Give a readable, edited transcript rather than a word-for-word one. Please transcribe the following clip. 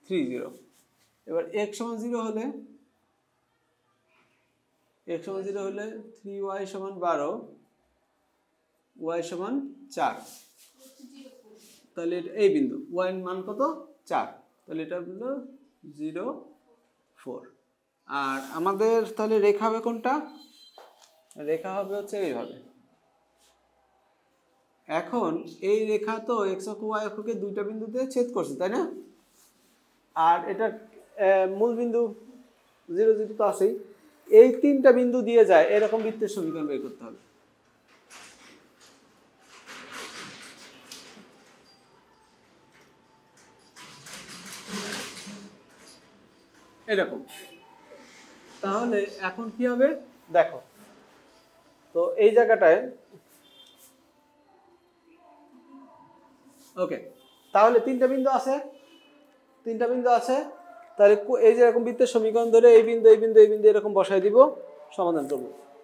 3 0। এবার x সমান 0 হলে 3y সমান 12, y সমান 4। তাহলে এই বিন্দু y এর মান কত 4, তাহলে এটা হলো 0 4। আর আমাদের তাহলে রেখা হবে কোনটা, রেখা হবে হচ্ছে এইভাবে। এখন এই রেখা তো x অক্ষ y অক্ষকে দুইটা বিন্দুতে ছেদ করছে তাই না, আর এটা মূল বিন্দু 0 0 তো আছেই, এই তিনটা বিন্দু দিয়ে যায় এরকম বৃত্তের সমীকরণ বের করতে হবে। এরকম, তাহলে এখন কি হবে দেখো তো এই জায়গাটায়, ওকে তাহলে তিনটা বিন্দু আছে, তাহলে এই যে এরকম বৃত্তের সমীকরণ ধরে এই বিন্দু এই বিন্দু এই বিন্দু এরকম বসায় দিব, সমাধান করব।